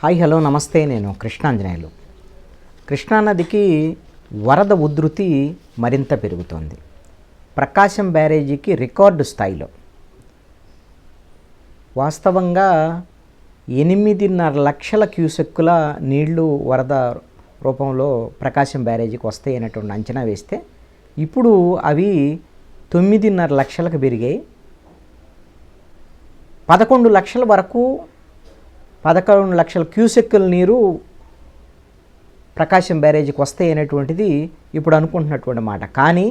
Hi hello నమస్తే. నేను కృష్ణాంజనేయులు. కృష్ణానదికి వరద ఉధృతి మరింత పెరుగుతోంది. ప్రకాశం బ్యారేజీకి రికార్డు స్థాయిలో వాస్తవంగా 8.5 లక్షల క్యూసెక్కుల నీళ్లు వరద రూపంలో ప్రకాశం బ్యారేజీకి వస్తాయి అనేటువంటి అంచనా వేస్తే ఇప్పుడు అవి 9.5 లక్షలకు పెరిగాయి. 11 లక్షల వరకు 11 లక్షల క్యూసెక్కుల నీరు ప్రకాశం బ్యారేజీకి వస్తాయి అనేటువంటిది ఇప్పుడు అనుకుంటున్నటువంటి మాట. కానీ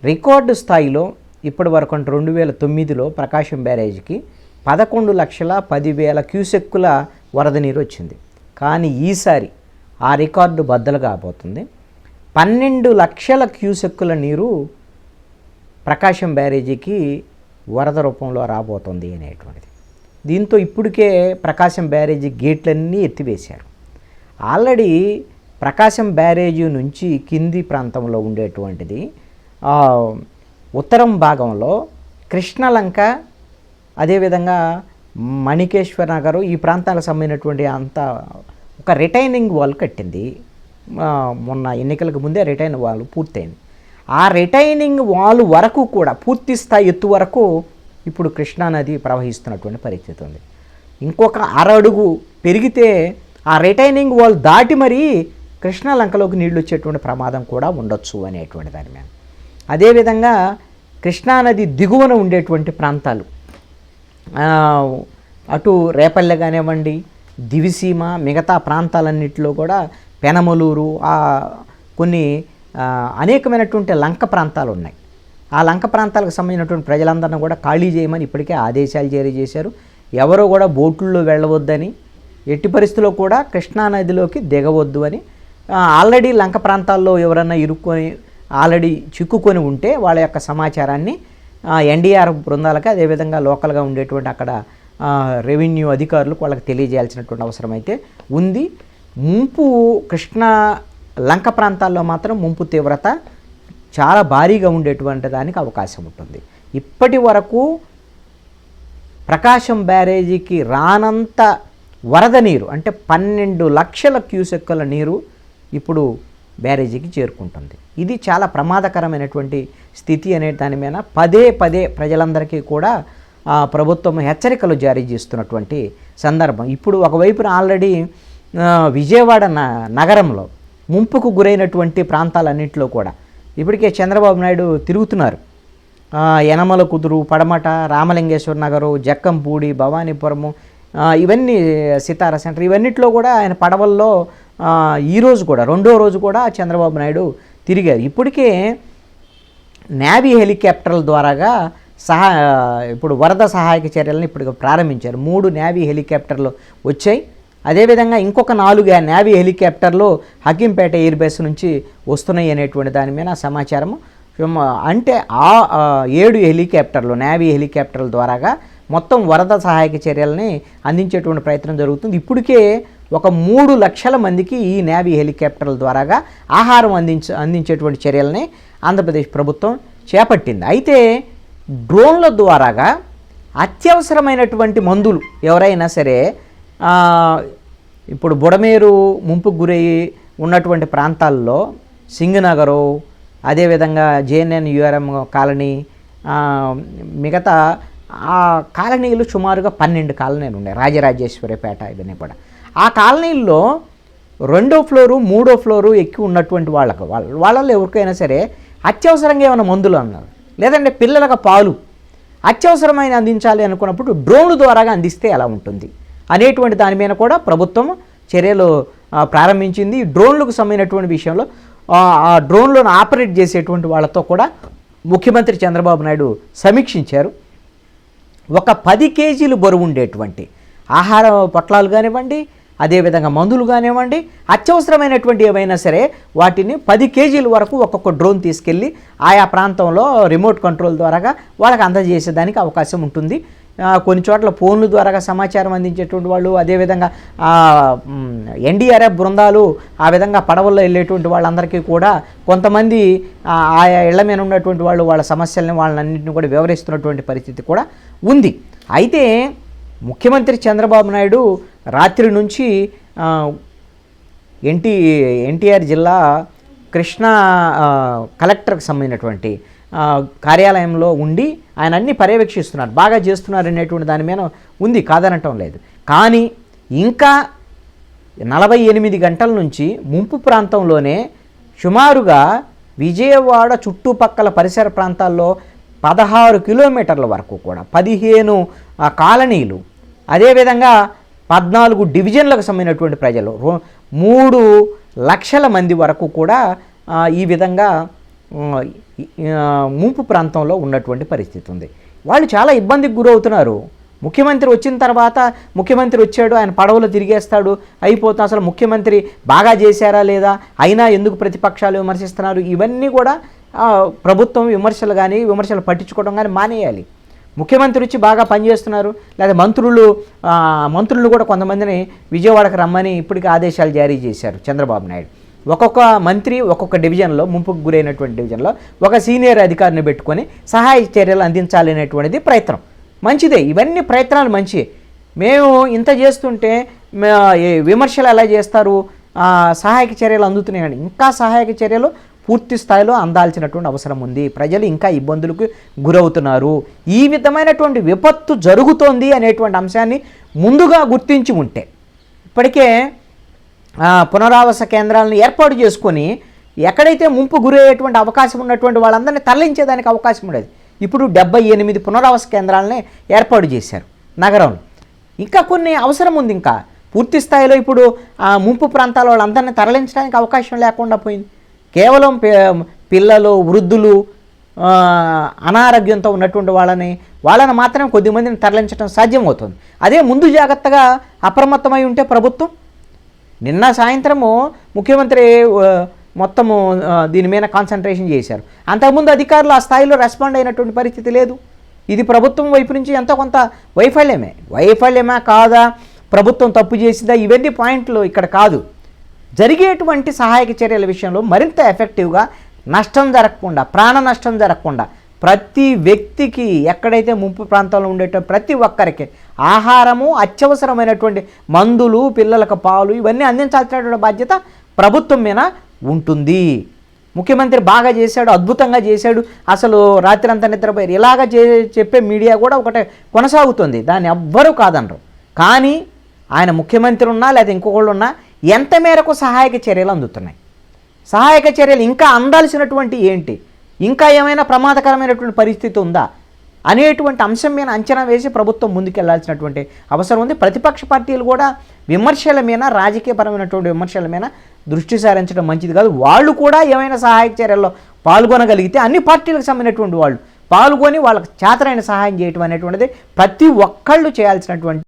రికార్డు స్థాయిలో ఇప్పటి వరకు అంటే 2009లో ప్రకాశం బ్యారేజీకి 11,10,000 క్యూసెక్కుల వరద నీరు వచ్చింది. కానీ ఈసారి ఆ రికార్డు బద్దలు కాబోతుంది. 12 లక్షల క్యూసెక్కుల నీరు ప్రకాశం బ్యారేజీకి వరద రూపంలో రాబోతుంది అనేటువంటిది. దీంతో ఇప్పటికే ప్రకాశం బ్యారేజీ గేట్లన్నీ ఎత్తివేశారు. ఆల్రెడీ ప్రకాశం బ్యారేజీ నుంచి కింది ప్రాంతంలో ఉండేటువంటిది ఉత్తరం భాగంలో కృష్ణలంక, అదేవిధంగా మణికేశ్వర నగరు, ఈ ప్రాంతాలకు సంబంధించినటువంటి అంత ఒక రిటైనింగ్ వాల్ కట్టింది. మొన్న ఎన్నికలకు ముందే రిటైన్ వాల్ పూర్తయింది. ఆ రిటైనింగ్ వాల్ వరకు కూడా పూర్తి స్థాయి ఎత్తు వరకు ఇప్పుడు కృష్ణానది ప్రవహిస్తున్నటువంటి పరిస్థితి ఉంది. ఇంకొక అడుగు పెరిగితే ఆ రిటైనింగ్ వాల్ దాటి మరీ కృష్ణాలంకలోకి నీళ్లు వచ్చేటువంటి ప్రమాదం కూడా ఉండొచ్చు అనేటువంటి దాని మీద. అదేవిధంగా కృష్ణానది దిగువన ఉండేటువంటి ప్రాంతాలు, అటు రేపల్లె కానివ్వండి, దివిసీమ, మిగతా ప్రాంతాలన్నింటిలో కూడా పెనమలూరు, కొన్ని అనేకమైనటువంటి లంక ప్రాంతాలు ఉన్నాయి. ఆ లంక ప్రాంతాలకు సంబంధించినటువంటి ప్రజలందరినీ కూడా ఖాళీ చేయమని ఇప్పటికే ఆదేశాలు జారీ చేశారు. ఎవరో కూడా బోట్లలో వెళ్ళవద్దని, ఎట్టి పరిస్థితుల్లో కూడా కృష్ణానదిలోకి దిగవద్దు అని. ఆల్రెడీ లంక ప్రాంతాల్లో ఎవరన్నా ఇరుక్కొని ఆల్రెడీ చిక్కుకొని ఉంటే వాళ్ళ యొక్క సమాచారాన్ని ఎన్డీఆర్ఎఫ్ బృందాలకి, అదేవిధంగా లోకల్గా ఉండేటువంటి అక్కడ రెవెన్యూ అధికారులకు వాళ్ళకి తెలియజేయాల్సినటువంటి అవసరం అయితే ఉంది. ముంపు కృష్ణా లంక ప్రాంతాల్లో మాత్రం ముంపు తీవ్రత చాలా భారీగా ఉండేటువంటి దానికి అవకాశం ఉంటుంది. ఇప్పటి వరకు ప్రకాశం బ్యారేజీకి రానంత వరద నీరు అంటే 12 లక్షల క్యూసెక్కుల నీరు ఇప్పుడు బ్యారేజీకి చేరుకుంటుంది. ఇది చాలా ప్రమాదకరమైనటువంటి స్థితి అనే దాని మీద పదే ప్రజలందరికీ కూడా ప్రభుత్వం హెచ్చరికలు జారీ చేస్తున్నటువంటి సందర్భం. ఇప్పుడు ఒకవైపున ఆల్రెడీ విజయవాడ నగరంలో ముంపుకు గురైనటువంటి ప్రాంతాలన్నింటిలో కూడా ఇప్పటికే చంద్రబాబు నాయుడు తిరుగుతున్నారు. యనమల కుదురు, పడమట, రామలింగేశ్వర నగరు, జక్కంపూడి, భవానీపురము, ఇవన్నీ సితారా సెంటర్, ఇవన్నిట్లో కూడా ఆయన పడవల్లో ఈరోజు కూడా రెండో రోజు కూడా చంద్రబాబు నాయుడు తిరిగారు. ఇప్పటికే నేవీ హెలికాప్టర్ల ద్వారాగా ఇప్పుడు వరద సహాయక చర్యలను ఇప్పుడు ప్రారంభించారు. 3 నేవీ హెలికాప్టర్లు వచ్చాయి. అదేవిధంగా ఇంకొక 4 నేవీ హెలికాప్టర్లు హకీంపేట ఎయిర్ బేస్ నుంచి వస్తున్నాయి అనేటువంటి దాని మీద సమాచారము. అంటే 7 హెలికాప్టర్లు, నేవీ హెలికాప్టర్ల ద్వారాగా మొత్తం వరద సహాయక చర్యలని అందించేటువంటి ప్రయత్నం జరుగుతుంది. ఇప్పటికే ఒక 3 లక్షల మందికి ఈ నేవీ హెలికాప్టర్ల ద్వారాగా ఆహారం అందించేటువంటి చర్యలని ఆంధ్రప్రదేశ్ ప్రభుత్వం చేపట్టింది. అయితే డ్రోన్ల ద్వారాగా అత్యవసరమైనటువంటి మందులు ఎవరైనా సరే ఇప్పుడు బుడమేరు ముంపుకు గురయ్యి ఉన్నటువంటి ప్రాంతాల్లో సింగనగరు, అదేవిధంగా జేఎన్ఎన్యూఆర్ఎం కాలనీ, మిగతా ఆ కాలనీలు సుమారుగా 12 కాలనీలు ఉన్నాయి. రాజరాజేశ్వరిపేట, ఇవన్నీ కూడా ఆ కాలనీల్లో 2వ ఫ్లోరు 3వ ఫ్లోరు ఎక్కి ఉన్నటువంటి వాళ్ళలో ఎవరికైనా సరే అత్యవసరంగా ఏమైనా మందులు అన్నారు, లేదంటే పిల్లలకు పాలు అత్యవసరమైన అందించాలి అనుకున్నప్పుడు డ్రోన్ల ద్వారాగా అందిస్తే ఎలా ఉంటుంది అనేటువంటి దాని మీద కూడా ప్రభుత్వం చర్యలు ప్రారంభించింది. డ్రోన్లకు సంబంధించినటువంటి విషయంలో ఆ డ్రోన్లను ఆపరేట్ చేసేటువంటి వాళ్ళతో కూడా ముఖ్యమంత్రి చంద్రబాబు నాయుడు సమీక్షించారు. ఒక 10 కేజీలు బరువు ఉండేటువంటి ఆహార పొట్లాలు కానివ్వండి, అదేవిధంగా మందులు కానివ్వండి, అత్యవసరమైనటువంటి ఏవైనా సరే వాటిని 10 కేజీల వరకు ఒక్కొక్క డ్రోన్ తీసుకెళ్ళి ఆయా ప్రాంతంలో రిమోట్ కంట్రోల్ ద్వారాగా వాళ్ళకి అందజేసేదానికి అవకాశం ఉంటుంది. కొన్ని చోట్ల ఫోన్ల ద్వారా సమాచారం అందించేటువంటి వాళ్ళు, అదేవిధంగా ఎన్డీఆర్ఎఫ్ బృందాలు ఆ విధంగా పడవల్లో వెళ్ళేటువంటి వాళ్ళందరికీ కూడా కొంతమంది ఆయా ఇళ్ల మీద ఉన్నటువంటి వాళ్ళు వాళ్ళ సమస్యల్ని వాళ్ళన్నింటినీ కూడా వివరిస్తున్నటువంటి పరిస్థితి కూడా ఉంది. అయితే ముఖ్యమంత్రి చంద్రబాబు నాయుడు రాత్రి నుంచి ఎన్టీఆర్ జిల్లా కృష్ణా కలెక్టర్కి సంబంధించినటువంటి కార్యాలయంలో ఉండి ఆయన అన్ని పర్యవేక్షిస్తున్నారు, బాగా చేస్తున్నారు అనేటువంటి దాని మీద ఉంది, కాదనటం లేదు. కానీ ఇంకా 48 గంటల నుంచి ముంపు ప్రాంతంలోనే సుమారుగా విజయవాడ చుట్టుపక్కల పరిసర ప్రాంతాల్లో 16 కిలోమీటర్ల వరకు కూడా 15 కాలనీలు, అదేవిధంగా 14 డివిజన్లకు సంబంధించినటువంటి ప్రజలు 3 లక్షల మంది వరకు కూడా ఈ విధంగా ముంపు ప్రాంతంలో ఉన్నటువంటి పరిస్థితి ఉంది. వాళ్ళు చాలా ఇబ్బందికి గురవుతున్నారు. ముఖ్యమంత్రి వచ్చిన తర్వాత ముఖ్యమంత్రి వచ్చాడు, ఆయన పడవలో తిరిగేస్తాడు, అయిపోతా, అసలు ముఖ్యమంత్రి బాగా చేశారా లేదా, అయినా ఎందుకు ప్రతిపక్షాలు విమర్శిస్తున్నారు, ఇవన్నీ కూడా ప్రభుత్వం విమర్శలు పట్టించుకోవడం కానీ మానేయాలి. ముఖ్యమంత్రి వచ్చి బాగా పనిచేస్తున్నారు, లేదా మంత్రులు కూడా కొంతమందిని విజయవాడకు రమ్మని ఇప్పటికీ ఆదేశాలు జారీ చేశారు చంద్రబాబు నాయుడు. ఒక్కొక్క మంత్రి ఒక్కొక్క డివిజన్లో, ముంపుకు గురైనటువంటి డివిజన్లో ఒక సీనియర్ అధికారిని పెట్టుకొని సహాయ చర్యలు అందించాలనేటువంటిది ప్రయత్నం. మంచిదే, ఇవన్నీ ప్రయత్నాలు మంచి. మేము ఇంత చేస్తుంటే విమర్శలు ఎలా చేస్తారు, సహాయక చర్యలు అందుతున్నాయండి. ఇంకా సహాయక చర్యలు పూర్తి స్థాయిలో అందాల్సినటువంటి అవసరం ఉంది. ప్రజలు ఇంకా ఇబ్బందులకు గురవుతున్నారు. ఈ విధమైనటువంటి విపత్తు జరుగుతోంది అనేటువంటి అంశాన్ని ముందుగా గుర్తించి ఉంటే, ఇప్పటికే పునరావాస కేంద్రాలను ఏర్పాటు చేసుకొని ఎక్కడైతే ముంపు గురయ్యేటువంటి అవకాశం ఉన్నటువంటి వాళ్ళందరినీ తరలించేదానికి అవకాశం ఉండేది. ఇప్పుడు 78 పునరావాస కేంద్రాలని ఏర్పాటు చేశారు నగరంలో. ఇంకా కొన్ని అవసరం ఉంది. ఇంకా పూర్తి స్థాయిలో ఇప్పుడు ముంపు ప్రాంతాల వాళ్ళందరినీ తరలించడానికి అవకాశం లేకుండా పోయింది. కేవలం పిల్లలు, వృద్ధులు, అనారోగ్యంతో ఉన్నటువంటి వాళ్ళని మాత్రమే కొద్దిమందిని తరలించడం సాధ్యమవుతుంది. అదే ముందు జాగ్రత్తగా అప్రమత్తమై ఉంటే ప్రభుత్వం, నిన్న సాయంత్రము ముఖ్యమంత్రి మొత్తము దీని మీద కాన్సన్ట్రేషన్ చేశారు. అంతకుముందు అధికారులు ఆ స్థాయిలో రెస్పాండ్ అయినటువంటి పరిస్థితి లేదు. ఇది ప్రభుత్వం వైపు నుంచి ఎంతో కొంత వైఫల్యమా కాదా, ప్రభుత్వం తప్పు చేసిందా, ఇవన్నీ పాయింట్లు ఇక్కడ కాదు. జరిగేటువంటి సహాయక చర్యల విషయంలో మరింత ఎఫెక్టివ్గా, నష్టం జరగకుండా, ప్రాణ నష్టం జరగకుండా ప్రతి వ్యక్తికి, ఎక్కడైతే ముంపు ప్రాంతంలో ఉండేటువంటి ప్రతి ఒక్కరికి ఆహారము, అత్యవసరమైనటువంటి మందులు, పిల్లలకు పాలు, ఇవన్నీ అందించాల్సినటువంటి బాధ్యత ప్రభుత్వం మీద ఉంటుంది. ముఖ్యమంత్రి బాగా చేశాడు, అద్భుతంగా చేశాడు, అసలు రాత్రి అంతా నిద్రపోయారు, ఇలాగ చెప్పే మీడియా కూడా ఒకటే కొనసాగుతుంది. దాన్ని ఎవ్వరూ కాదనరు. కానీ ఆయన ముఖ్యమంత్రి ఉన్నా లేదా ఇంకొకళ్ళు ఉన్నా ఎంత మేరకు సహాయక చర్యలు అందుతున్నాయి, సహాయక చర్యలు ఇంకా అందాల్సినటువంటి ఏంటి, ఇంకా ఏమైనా ప్రమాదకరమైనటువంటి పరిస్థితి ఉందా అనేటువంటి అంశం మీద అంచనా వేసి ప్రభుత్వం ముందుకెళ్లాల్సినటువంటి అవసరం ఉంది. ప్రతిపక్ష పార్టీలు కూడా విమర్శల మీద, రాజకీయపరమైనటువంటి విమర్శల మీద దృష్టి సారించడం మంచిది కాదు. వాళ్ళు కూడా ఏమైనా సహాయక చర్యల్లో పాల్గొనగలిగితే, అన్ని పార్టీలకు సంబంధించినటువంటి వాళ్ళు పాల్గొని వాళ్ళకి చేతనైన సహాయం చేయటం అనేటువంటిది ప్రతి ఒక్కళ్ళు చేయాల్సినటువంటి